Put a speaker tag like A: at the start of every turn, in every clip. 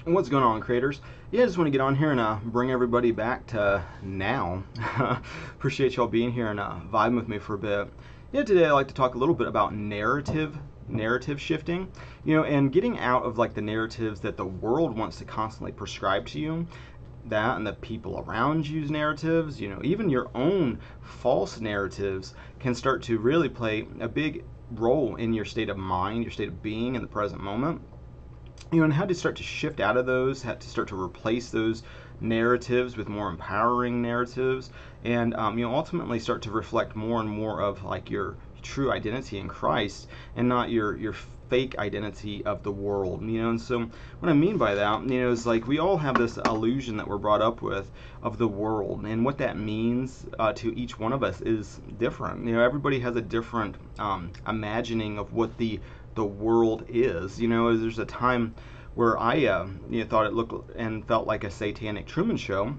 A: What's going on, creators? Yeah, I just want to get on here and bring everybody back to now. Appreciate y'all being here and vibing with me for a bit. Yeah, today I'd like to talk a little bit about narrative shifting, and getting out of like the narratives that the world wants to constantly prescribe to you. That and the people around you's narratives, even your own false narratives can start to really play a big role in your state of mind, your state of being in the present moment. And how to start to shift out of those, how to start to replace those narratives with more empowering narratives, and ultimately start to reflect more and more of like your true identity in Christ, and not your fake identity of the world. And so what I mean by that, is like we all have this illusion that we're brought up with of the world, and what that means to each one of us is different. Everybody has a different imagining of what the world is. There's a time where I thought it looked and felt like a satanic Truman Show,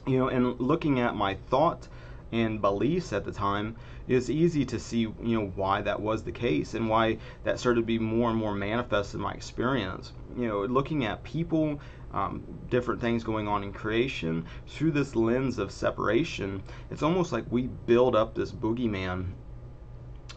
A: and looking at my thought and beliefs at the time, it's easy to see why that was the case, and why that started to be more and more manifest in my experience. Looking at people, different things going on in creation through this lens of separation, it's almost like we build up this boogeyman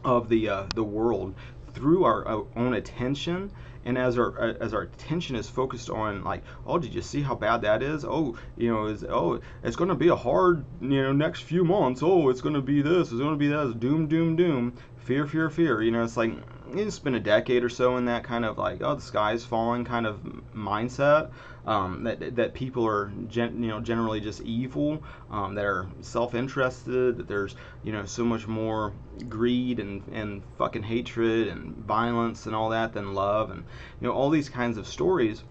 A: of the world through our own attention. And as our attention is focused on like, oh, did you see how bad that is? Oh, it's going to be a hard next few months. Oh, it's going to be this, it's going to be that. Doom, doom, doom. Fear, fear, fear. It's like you spend a decade or so in that kind of like, oh, the sky's falling kind of mindset. That people are generally just evil, that are self-interested, that there's so much more greed and fucking hatred and violence and all that than love, and all these kinds of stories,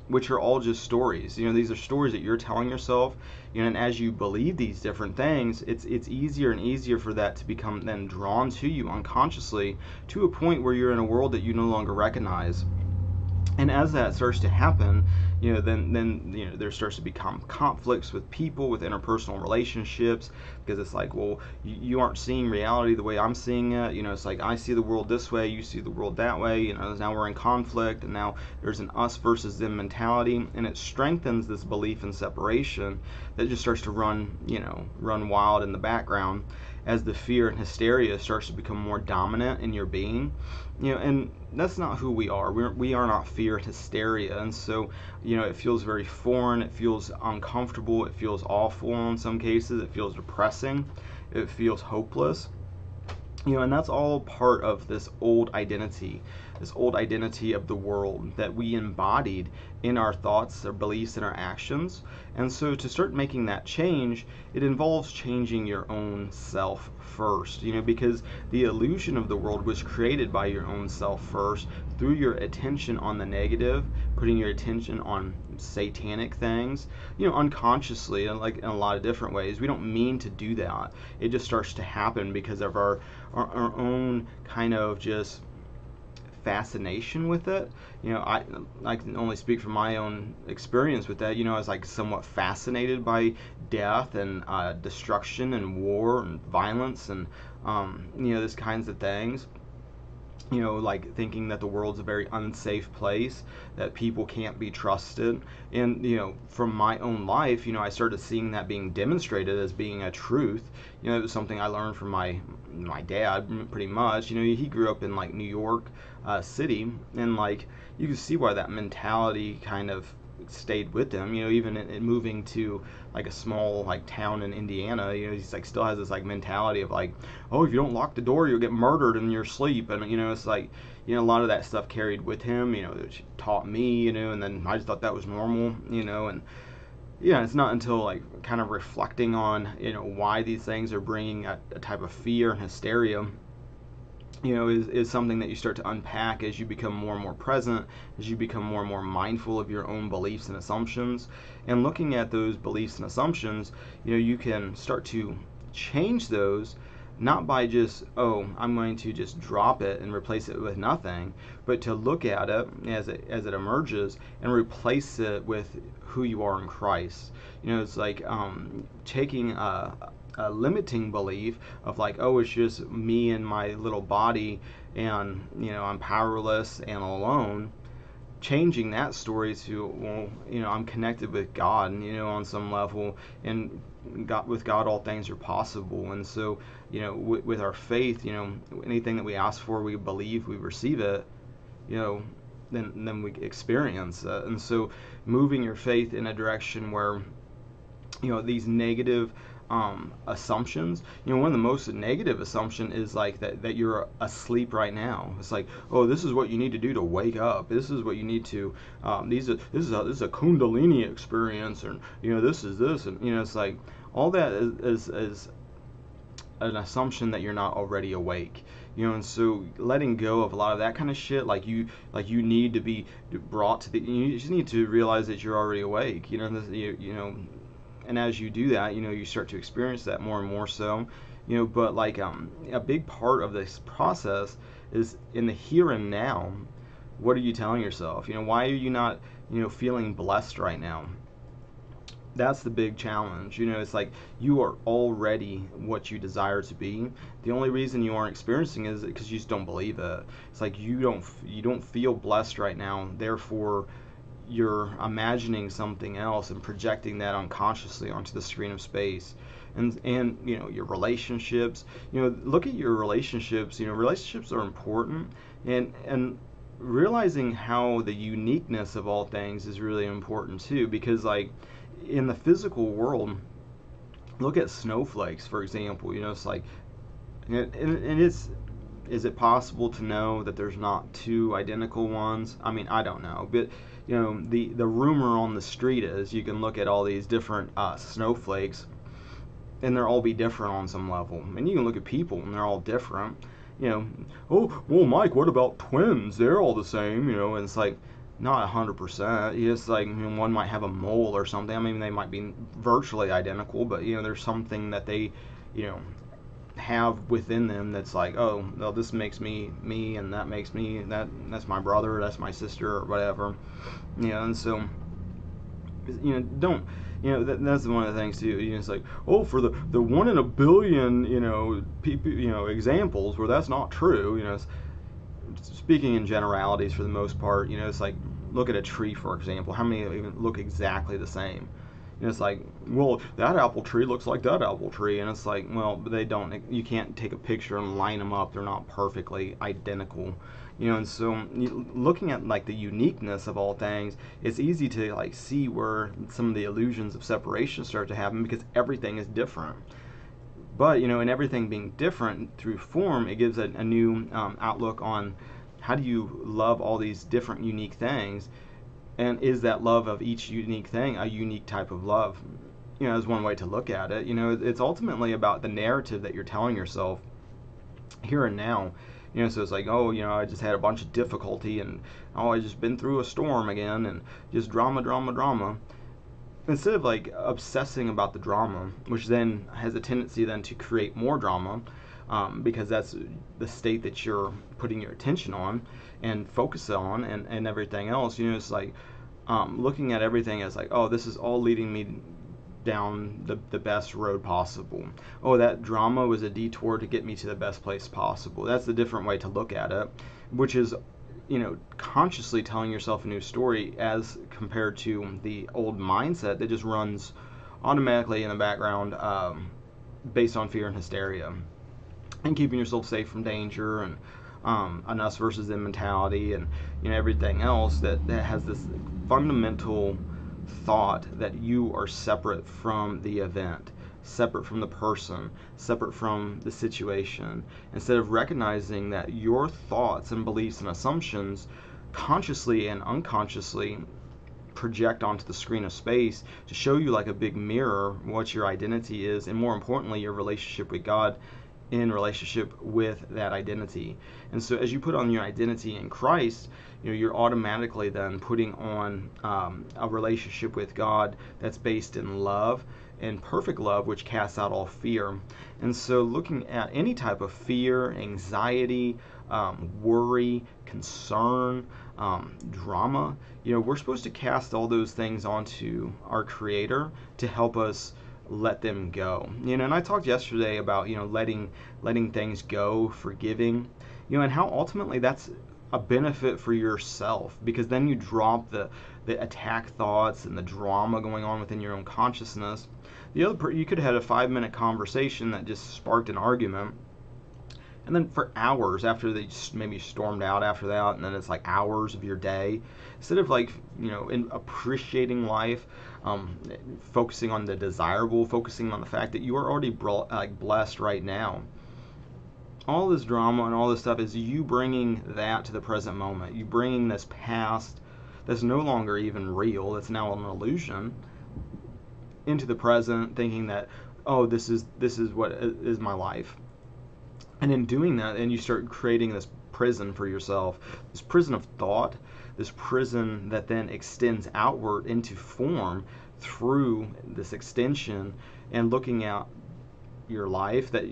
A: which are all just stories. These are stories that you're telling yourself, and as you believe these different things, it's easier and easier for that to become then drawn to you unconsciously, to a point where you're in a world that you no longer recognize. And as that starts to happen, then there starts to become conflicts with people, with interpersonal relationships, because it's like, well, you aren't seeing reality the way I'm seeing it. It's like I see the world this way, you see the world that way. Now we're in conflict, and now there's an us versus them mentality, and it strengthens this belief in separation that just starts to run wild in the background as the fear and hysteria starts to become more dominant in your being. And that's not who we are. We are not fear and hysteria. And so it feels very foreign, it feels uncomfortable, it feels awful in some cases, it feels depressing, it feels hopeless. And that's all part of this old identity of the world that we embodied in our thoughts, our beliefs, and our actions. And so to start making that change, it involves changing your own self first, because the illusion of the world was created by your own self first, through your attention on the negative, putting your attention on satanic things, unconsciously, and like in a lot of different ways. We don't mean to do that. It just starts to happen because of our own kind of just fascination with it. I can only speak from my own experience with that. I was like somewhat fascinated by death and destruction and war and violence and these kinds of things. Like thinking that the world's a very unsafe place, that people can't be trusted. And, from my own life, I started seeing that being demonstrated as being a truth. It was something I learned from my dad, pretty much. He grew up in like New York City, and like you can see why that mentality kind of stayed with him. Even in moving to like a small like town in Indiana, he's like still has this like mentality of like, oh, if you don't lock the door, you'll get murdered in your sleep. And it's like, a lot of that stuff carried with him, which taught me, and then I just thought that was normal, and it's not until like kind of reflecting on why these things are bringing a type of fear and hysteria, is something that you start to unpack as you become more and more present, as you become more and more mindful of your own beliefs and assumptions. And looking at those beliefs and assumptions, you can start to change those, not by just, oh, I'm going to just drop it and replace it with nothing, but to look at it as it emerges and replace it with who you are in Christ. It's like taking a limiting belief of like, oh, it's just me and my little body, and I'm powerless and alone, changing that story to, well, I'm connected with God, on some level, and with God all things are possible. And so, with our faith, anything that we ask for, we believe, we receive it, then we experience it. And so moving your faith in a direction where, these negative assumptions, one of the most negative assumption is like that you're asleep right now. It's like, oh, this is what you need to do to wake up. This is what you need to, this is a Kundalini experience, and this is this, and it's like all that is an assumption that you're not already awake. And so letting go of a lot of that kind of shit, like you need to be brought to you just need to realize that you're already awake. And as you do that, you start to experience that more and more so. But like a big part of this process is in the here and now. What are you telling yourself? Why are you not feeling blessed right now? That's the big challenge. It's like you are already what you desire to be. The only reason you aren't experiencing it is because you just don't believe it. It's like you don't feel blessed right now, therefore you're imagining something else and projecting that unconsciously onto the screen of space. And your relationships, look at your relationships. Relationships are important, and realizing how the uniqueness of all things is really important too, because like in the physical world, look at snowflakes, for example. It's like, and is it possible to know that there's not two identical ones? I mean, I don't know, but the rumor on the street is you can look at all these different snowflakes, and they'll all be different on some level. And you can look at people, and they're all different. Oh, well, Mike, what about twins? They're all the same, and it's like, not 100%. It's like one might have a mole or something. I mean, they might be virtually identical, but there's something that they, have within them that's like, oh, well, this makes me, and that makes me, that's my brother, that's my sister, or whatever. And so, don't. That's one of the things too. It's like, oh, for the 1 in a billion, people, examples where that's not true. Speaking in generalities for the most part, it's like, look at a tree, for example. How many even look exactly the same? It's like, well, that apple tree looks like that apple tree, and it's like, well, they don't. You can't take a picture and line them up. They're not perfectly identical. And so looking at like the uniqueness of all things, it's easy to like see where some of the illusions of separation start to happen, because everything is different. But in everything being different through form, it gives a new outlook on how do you love all these different unique things, and is that love of each unique thing a unique type of love? Is one way to look at it. It's ultimately about the narrative that you're telling yourself here and now. So it's like, oh, I just had a bunch of difficulty, and oh, I just been through a storm again, and just drama. Instead of like obsessing about the drama, which then has a tendency then to create more drama, because that's the state that you're putting your attention on and focus on, and everything else. It's like looking at everything as like, oh, this is all leading me down the best road possible. Oh, that drama was a detour to get me to the best place possible. That's a different way to look at it, which is consciously telling yourself a new story, as compared to the old mindset that just runs automatically in the background, based on fear and hysteria, and keeping yourself safe from danger, and an us versus them mentality, and everything else that has this fundamental thought that you are separate from the event, separate from the person, separate from the situation, instead of recognizing that your thoughts and beliefs and assumptions consciously and unconsciously project onto the screen of space to show you like a big mirror what your identity is, and more importantly, your relationship with God in relationship with that identity. And so as you put on your identity in Christ, you're automatically then putting on a relationship with God that's based in love, and perfect love, which casts out all fear. And so looking at any type of fear, anxiety, worry, concern, drama, we're supposed to cast all those things onto our Creator to help us let them go. And I talked yesterday about letting things go, forgiving, and how ultimately that's a benefit for yourself, because then you drop the attack thoughts and the drama going on within your own consciousness. The other you could have had a 5-minute conversation that just sparked an argument, and then for hours after they just maybe stormed out after that, and then it's like hours of your day, instead of like, in appreciating life, focusing on the desirable, focusing on the fact that you are already blessed right now. All this drama and all this stuff is you bringing that to the present moment. You bringing this past that's no longer even real, that's now an illusion, into the present, thinking that, oh, this is what is my life. And in doing that, and you start creating this prison for yourself, this prison of thought, this prison that then extends outward into form through this extension, and looking at your life that,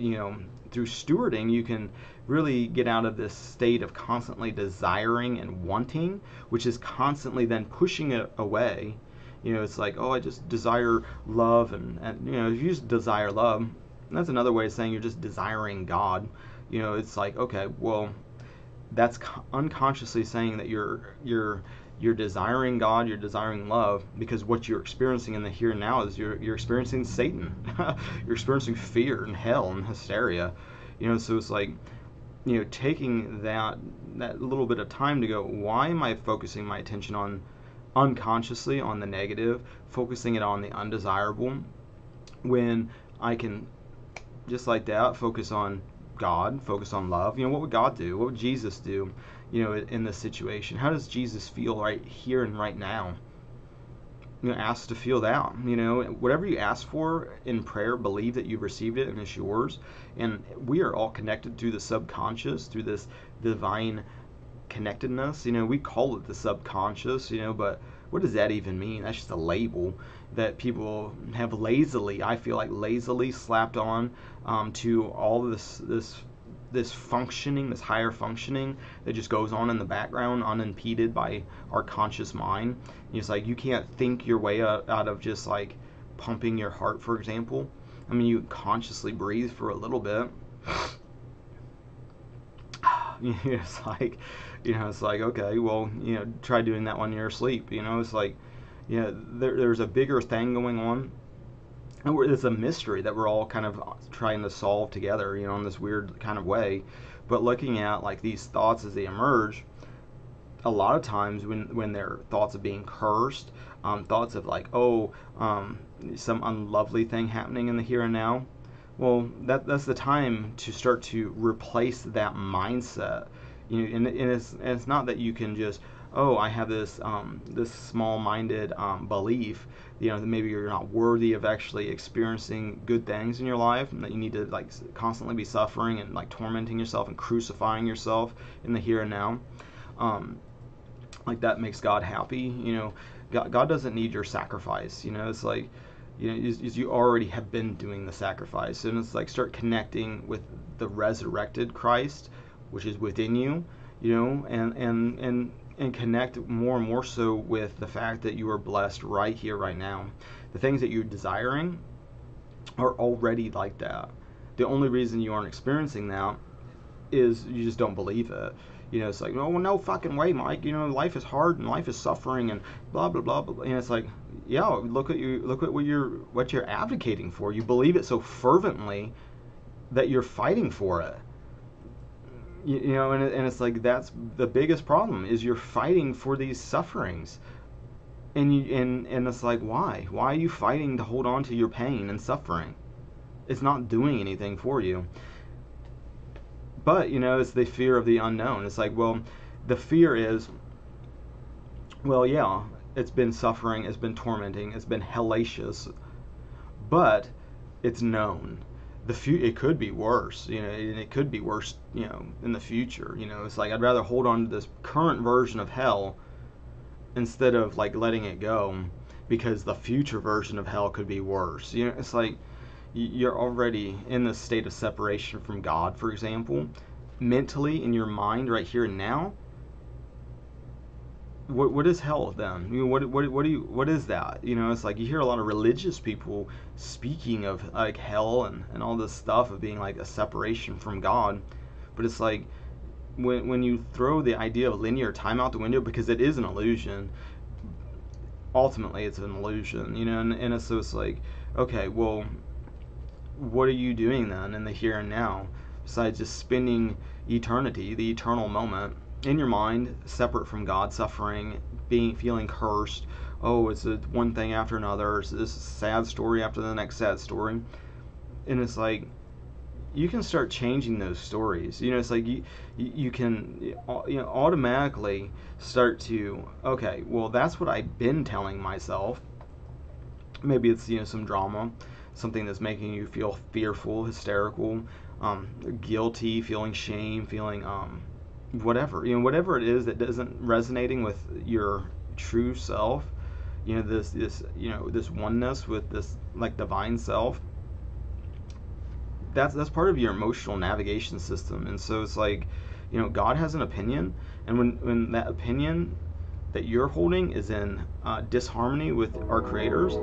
A: through stewarding, you can really get out of this state of constantly desiring and wanting, which is constantly then pushing it away. It's like, oh, I just desire love, and if you just desire love, that's another way of saying you're just desiring God. It's like, okay, well, that's unconsciously saying that you're desiring God, you're desiring love, because what you're experiencing in the here and now is you're experiencing Satan. You're experiencing fear and hell and hysteria. So it's like, taking that little bit of time to go, why am I focusing my attention on unconsciously on the negative, focusing it on the undesirable, when I can just like that focus on God, focus on love? What would God do? What would Jesus do, in this situation? How does Jesus feel right here and right now? Ask to feel that. Whatever you ask for in prayer, believe that you've received it and it's yours. And we are all connected through the subconscious, through this divine connectedness. We call it the subconscious, but what does that even mean? That's just a label that people have I feel like lazily slapped on to all this functioning, this higher functioning that just goes on in the background unimpeded by our conscious mind. It's like you can't think your way out of just like pumping your heart, for example. I mean, you consciously breathe for a little bit. It's like, okay, well, try doing that when you're asleep. It's like, there's a bigger thing going on. And it's a mystery that we're all kind of trying to solve together, in this weird kind of way. But looking at like these thoughts as they emerge, a lot of times when they're thoughts of being cursed, thoughts of like, some unlovely thing happening in the here and now, well, that's the time to start to replace that mindset. And it's not that you can just, I have this small-minded belief, that maybe you're not worthy of actually experiencing good things in your life, and that you need to like constantly be suffering and like tormenting yourself and crucifying yourself in the here and now. Like that makes God happy. God doesn't need your sacrifice. It's like, you already have been doing the sacrifice, and it's like start connecting with the resurrected Christ, which is within you, and connect more and more so with the fact that you are blessed right here, right now. The things that you're desiring are already like that. The only reason you aren't experiencing that is you just don't believe it. It's like, oh, well, no fucking way, Mike. Life is hard and life is suffering and blah blah blah blah. And it's like, yeah, look at what you're advocating for. You believe it so fervently that you're fighting for it. And it's like that's the biggest problem is you're fighting for these sufferings, and it's like, why are you fighting to hold on to your pain and suffering? It's not doing anything for you. But it's the fear of the unknown. It's like, well, the fear is, well, yeah, it's been suffering, it's been tormenting, it's been hellacious, but it's known. It could be worse, and it could be worse, in the future. It's like I'd rather hold on to this current version of hell instead of like letting it go, because the future version of hell could be worse. It's like you're already in this state of separation from God, for example, mentally in your mind right here and now. What is hell then? What is that? It's like you hear a lot of religious people speaking of like hell and all this stuff of being like a separation from God, but it's like when you throw the idea of linear time out the window, because it is an illusion, ultimately it's an illusion, and so it's like, okay, well, what are you doing then in the here and now, besides just spending eternity, the eternal moment, in your mind, separate from God, suffering, feeling cursed? Oh, it's one thing after another. It's this sad story after the next sad story, and it's like, you can start changing those stories. It's like you can automatically start to, okay, well, that's what I've been telling myself. Maybe it's some drama, something that's making you feel fearful, hysterical, guilty, feeling shame, feeling whatever it is that isn't resonating with your true self. This oneness with this like divine self. That's part of your emotional navigation system. And so it's like, God has an opinion, and when that opinion that you're holding is in disharmony with our creators,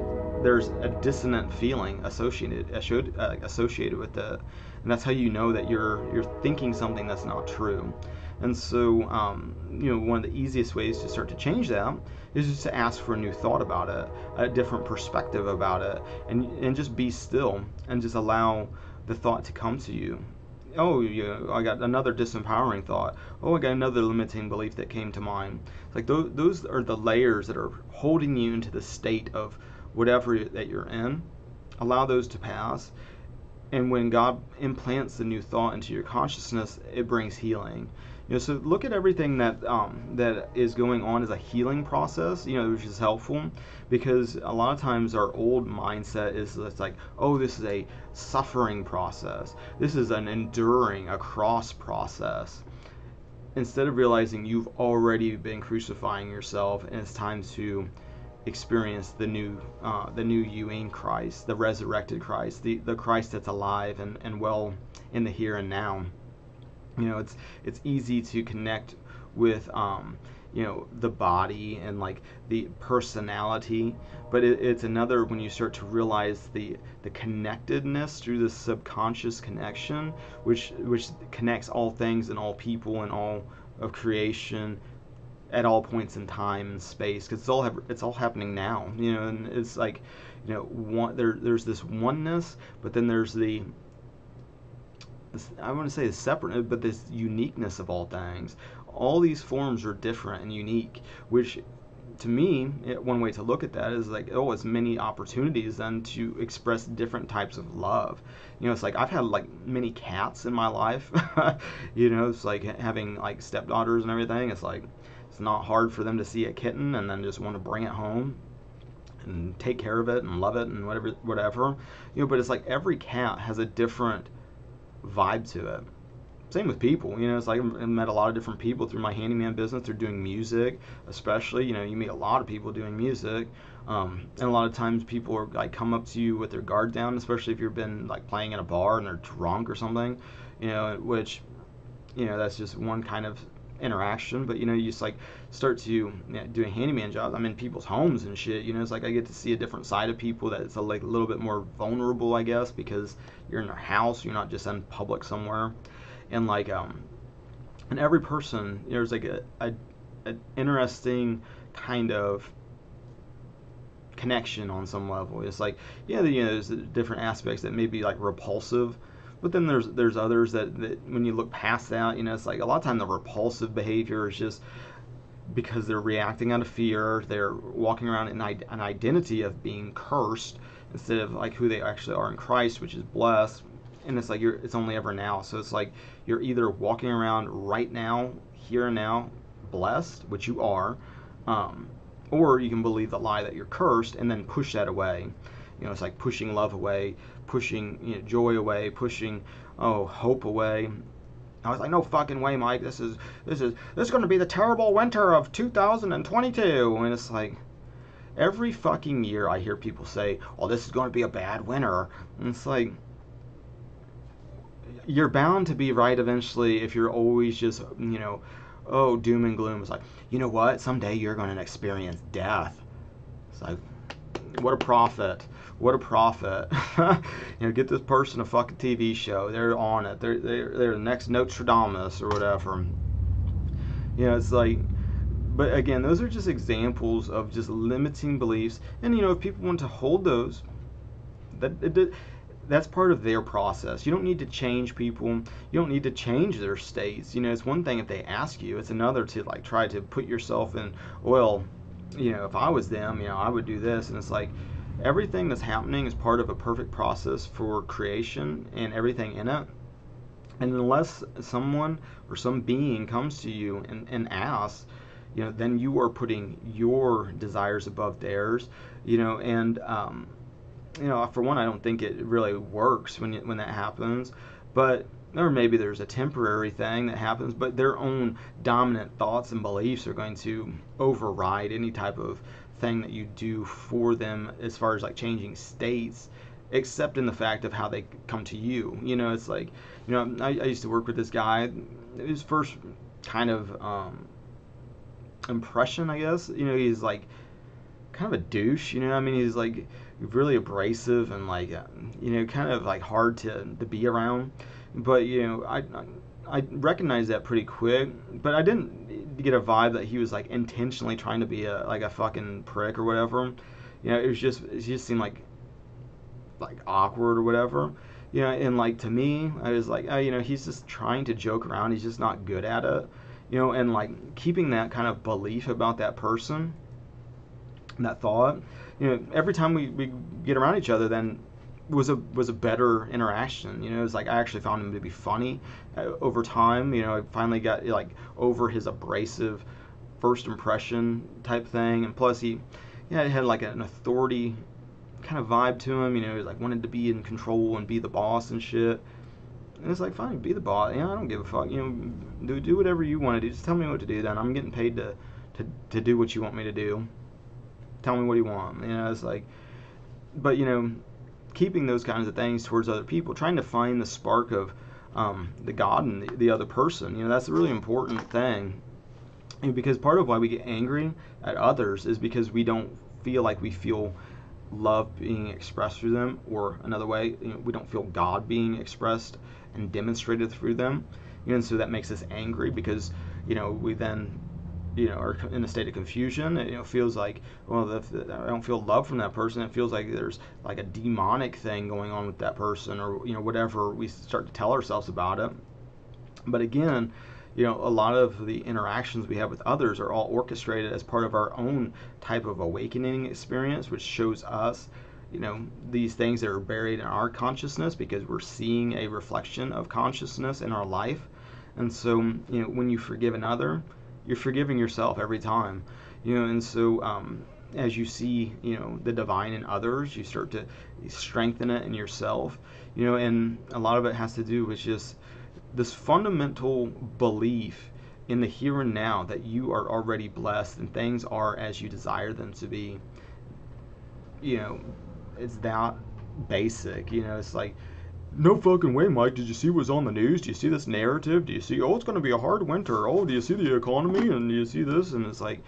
A: there's a dissonant feeling associated with it, and that's how you know that you're thinking something that's not true. And so, one of the easiest ways to start to change that is just to ask for a new thought about it, a different perspective about it, and just be still and just allow the thought to come to you. Oh, yeah, I got another disempowering thought. Oh, I got another limiting belief that came to mind. It's like those are the layers that are holding you into the state of whatever that you're in. Allow those to pass. And when God implants the new thought into your consciousness, it brings healing. So look at everything that is going on as a healing process, which is helpful, because a lot of times our old mindset is it's like, oh, this is a suffering process. This is an enduring, a cross process. Instead of realizing you've already been crucifying yourself, and it's time to experience the new you in Christ, the resurrected Christ, the Christ that's alive and well in the here and now. It's easy to connect with the body and like the personality, but it's another when you start to realize the connectedness through the subconscious connection, which connects all things and all people and all of creation at all points in time and space, because it's all happening now, and it's like, there's this oneness, but then there's I want to say separate, but this uniqueness of all things. All these forms are different and unique, which to me, one way to look at that is like, oh, it's many opportunities then to express different types of love. It's like I've had like many cats in my life. It's like having like stepdaughters and everything. It's like it's not hard for them to see a kitten and then just want to bring it home and take care of it and love it and whatever. But it's like every cat has a different vibe to it. Same with people. It's like I've met a lot of different people through my handyman business. They're doing music, especially. You meet a lot of people doing music, and a lot of times people are like come up to you with their guard down, especially if you've been like playing in a bar and they're drunk or something. Which that's just one kind of interaction. But you just like start to doing handyman jobs. I'm in people's homes and shit. It's like I get to see a different side of people that's like a little bit more vulnerable, I guess, because you're in their house. You're not just in public somewhere. And like and every person, there's like an interesting kind of connection on some level. It's like, there's different aspects that may be like repulsive, but then there's others that when you look past that, it's like a lot of time the repulsive behavior is just because they're reacting out of fear. They're walking around in an identity of being cursed instead of like who they actually are in Christ, which is blessed. And it's like it's only ever now. So it's like you're either walking around right now, here and now, blessed, which you are, or you can believe the lie that you're cursed and then push that away. It's like pushing love away, pushing joy away, pushing hope away. I was like, no fucking way, Mike. This is going to be the terrible winter of 2022. And it's like every fucking year I hear people say, "Oh, this is going to be a bad winter." And it's like, you're bound to be right eventually if you're always just, doom and gloom. It's like, you know what? Someday you're going to experience death. It's like, what a profit. What a profit. Get this person a fucking TV show. They're on it. They're the next Nostradamus or whatever. It's like, but again, those are just examples of just limiting beliefs. And if people want to hold those, that's part of their process. You don't need to change people. You don't need to change their states. It's one thing if they ask you. It's another to like try to put yourself in, well, if I was them, I would do this. And it's like everything that's happening is part of a perfect process for creation and everything in it. And unless someone or some being comes to you and asks, then you are putting your desires above theirs, and for one, I don't think it really works when that happens, or maybe there's a temporary thing that happens, but their own dominant thoughts and beliefs are going to override any type of thing that you do for them as far as like changing states, except in the fact of how they come to you. It's like, I used to work with this guy. His first kind of impression, I guess, he's like kind of a douche, he's like really abrasive and like, kind of like hard to be around. But, I recognized that pretty quick, but I didn't get a vibe that he was like intentionally trying to be a fucking prick or whatever. It just seemed like awkward or whatever. And like to me, I was like, oh, he's just trying to joke around. He's just not good at it. And like keeping that kind of belief about that person, that thought, every time we get around each other, then was a better interaction. It was like I actually found him to be funny over time. I finally got like over his abrasive first impression type thing, and plus he had like an authority kind of vibe to him. He was like wanted to be in control and be the boss and shit. And it's like, fine, be the boss. I don't give a fuck. Do whatever you want to do. Just tell me what to do. Then I'm getting paid to do what you want me to do. Tell me what you want. It's like, but keeping those kinds of things towards other people, trying to find the spark of the God in the other person. That's a really important thing. Because part of why we get angry at others is because we don't feel like we feel love being expressed through them, or another way, we don't feel God being expressed and demonstrated through them, and so that makes us angry because we then are in a state of confusion. It feels like, well, if I don't feel love from that person, it feels like there's like a demonic thing going on with that person, or whatever we start to tell ourselves about it. But again, a lot of the interactions we have with others are all orchestrated as part of our own type of awakening experience, which shows us, these things that are buried in our consciousness because we're seeing a reflection of consciousness in our life. And so, when you forgive another, you're forgiving yourself every time, and so as you see, the divine in others, you start to strengthen it in yourself, and a lot of it has to do with just this fundamental belief in the here and now that you are already blessed and things are as you desire them to be. It's that basic. It's like, no fucking way, Mike. Did you see what's on the news? Do you see this narrative? Do you see, oh, it's going to be a hard winter? Oh, do you see the economy? And do you see this? And it's like,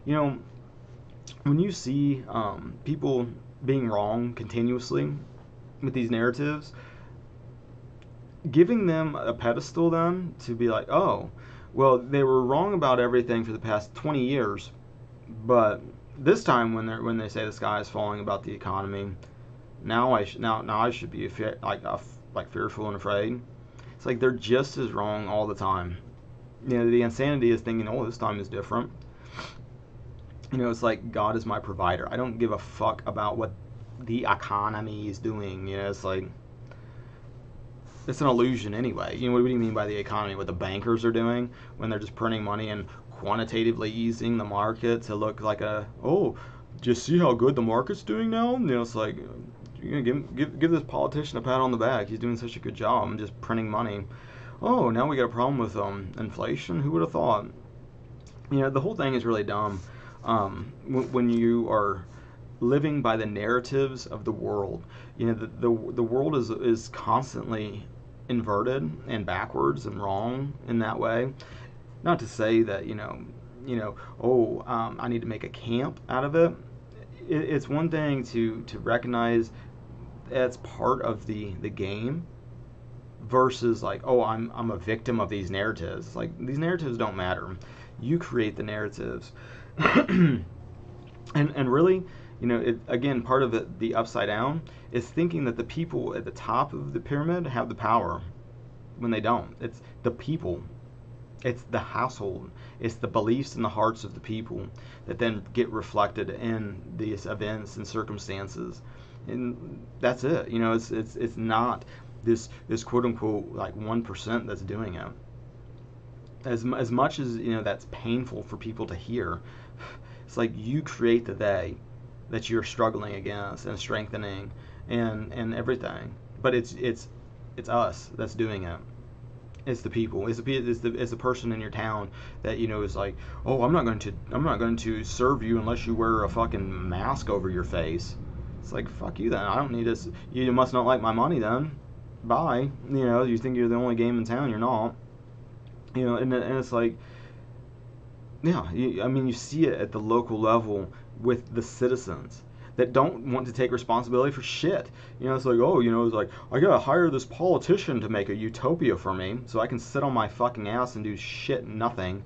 A: when you see people being wrong continuously with these narratives, giving them a pedestal then to be like, oh, well, they were wrong about everything for the past 20 years, but this time when they say the sky is falling about the economy, now I should be fearful and afraid. It's like they're just as wrong all the time. The insanity is thinking, oh, this time is different. It's like God is my provider. I don't give a fuck about what the economy is doing. It's like, it's an illusion anyway. What do you mean by the economy? What the bankers are doing when they're just printing money and quantitatively easing the market to look like do you see how good the market's doing now? It's like, give this politician a pat on the back. He's doing such a good job. I'm just printing money. Oh, now we got a problem with inflation. Who would have thought? The whole thing is really dumb. When you are living by the narratives of the world, the world is constantly inverted and backwards and wrong in that way. Not to say that I need to make a camp out of it. it's one thing to recognize that's part of the game versus like, oh, I'm a victim of these narratives. Like, these narratives don't matter. You create the narratives. And really, again, part of it, the upside down, is thinking that the people at the top of the pyramid have the power when they don't. It's the people. It's the household. It's the beliefs in the hearts of the people that then get reflected in these events and circumstances, and that's it. It's not this quote unquote like 1% that's doing it. As much as that's painful for people to hear. It's like you create the they that you're struggling against and strengthening and everything. But it's us that's doing it. It's the people. It's the person in your town that is like, oh, I'm not going to serve you unless you wear a fucking mask over your face. It's like, fuck you then. I don't need this. You must not like my money then. Bye. You think you're the only game in town. You're not. And it's like, yeah, you see it at the local level with the citizens that don't want to take responsibility for shit. It's like, oh, it's like, I gotta hire this politician to make a utopia for me so I can sit on my fucking ass and do shit nothing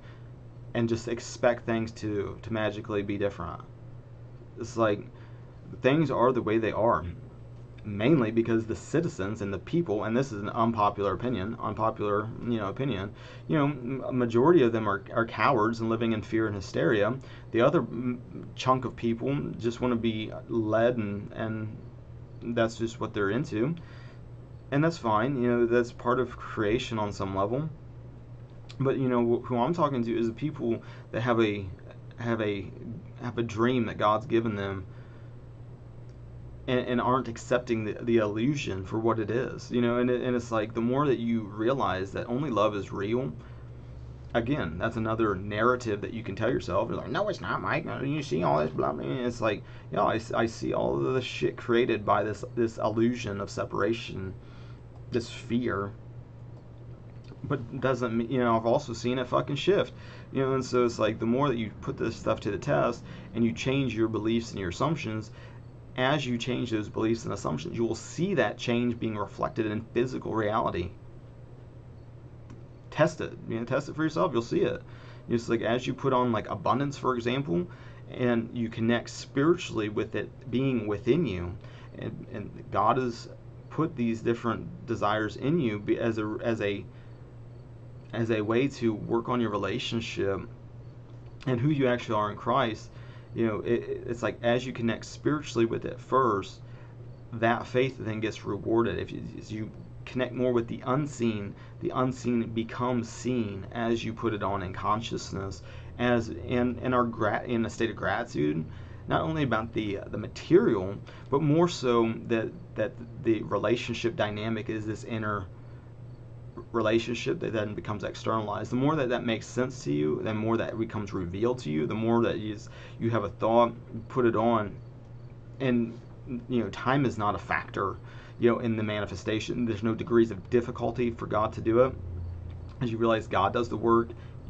A: and just expect things to magically be different. It's like, things are the way they are. Mainly because the citizens and the people, and this is an unpopular opinion, a majority of them are cowards and living in fear and hysteria. The other chunk of people just want to be led, and that's just what they're into, and that's fine. That's part of creation on some level. But who I'm talking to is the people that have a dream that God's given them, and aren't accepting the illusion for what it is, and it's like, the more that you realize that only love is real, again, that's another narrative that you can tell yourself. You're like, no, it's not, Mike. You see all this blah blah. And it's like, I see all of the shit created by this illusion of separation, this fear. But doesn't mean, I've also seen it fucking shift, and so it's like, the more that you put this stuff to the test and you change your beliefs and your assumptions, as you change those beliefs and assumptions, you will see that change being reflected in physical reality. Test it. Test it for yourself. You'll see it. It's like, as you put on like abundance, for example, and you connect spiritually with it being within you, and God has put these different desires in you as a way to work on your relationship and who you actually are in Christ. It's like, as you connect spiritually with it first, that faith then gets rewarded. As you connect more with the unseen becomes seen as you put it on in consciousness, as in a state of gratitude, not only about the material, but more so that the relationship dynamic is this inner relationship that then becomes externalized. The more that makes sense to you, the more that becomes revealed to you, the more that you have a thought, put it on, and time is not a factor in the manifestation. There's no degrees of difficulty for God to do it. As you realize God does the work,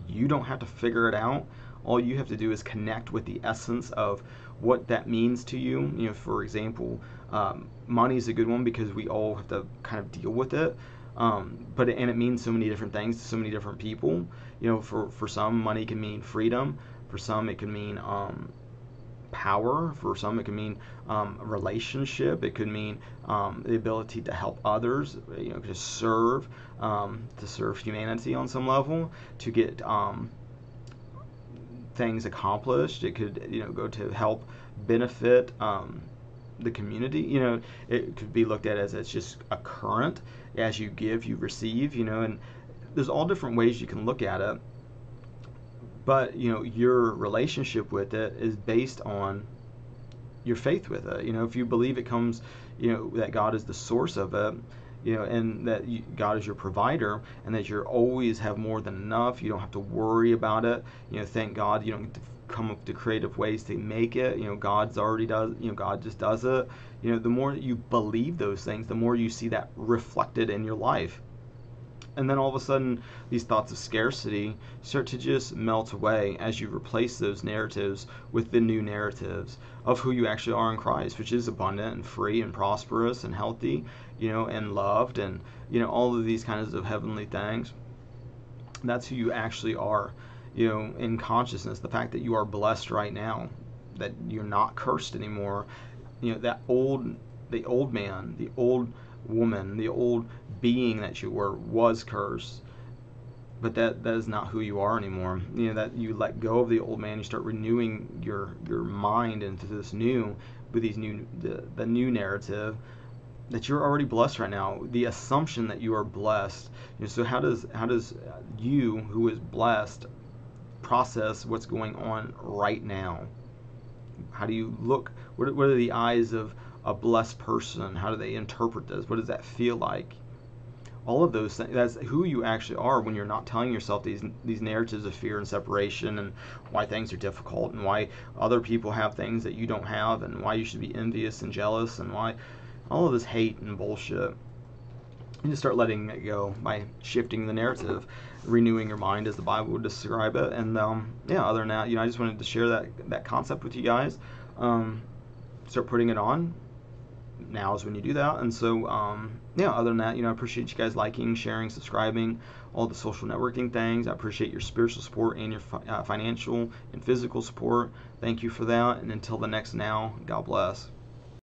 A: you don't have to figure it out. All you have to do is connect with the essence of what that means to you. For example, money is a good one because we all have to kind of deal with it. But it means so many different things to so many different people. For some, money can mean freedom. For some, it can mean power. For some, it can mean relationship. It could mean the ability to help others. To serve humanity on some level, to get things accomplished. It could go to help benefit the community. It could be looked at as it's just a current. As you give, you receive. And there's all different ways you can look at it. But your relationship with it is based on your faith with it. If you believe it comes, that God is the source of it, and that God is your provider, and that you always have more than enough. You don't have to worry about it. Thank God you don't get to come up with creative ways to make it. God's already does. God just does it. The more that you believe those things, the more you see that reflected in your life. And then all of a sudden, these thoughts of scarcity start to just melt away as you replace those narratives with the new narratives of who you actually are in Christ, which is abundant and free and prosperous and healthy, and loved, and all of these kinds of heavenly things. That's who you actually are, in consciousness. The fact that you are blessed right now, that you're not cursed anymore. The old man, the old woman, the old being that you were was cursed. But that is not who you are anymore. That you let go of the old man, you start renewing your mind into this new, with these the new narrative, that you're already blessed right now. The assumption that you are blessed. So how does you, who is blessed, process what's going on right now? How do you look? What are the eyes of a blessed person? How do they interpret this? What does that feel like? All of those things, that's who you actually are when you're not telling yourself these narratives of fear and separation, and why things are difficult, and why other people have things that you don't have, and why you should be envious and jealous, and why all of this hate and bullshit. You just start letting it go by shifting the narrative, renewing your mind as the Bible would describe it. And other than that, I just wanted to share that concept with you guys. Start putting it on. Now is when you do that. And so other than that, I appreciate you guys liking, sharing, subscribing, all the social networking things. I appreciate your spiritual support and your financial and physical support. Thank you for that. And until the next Now, God bless.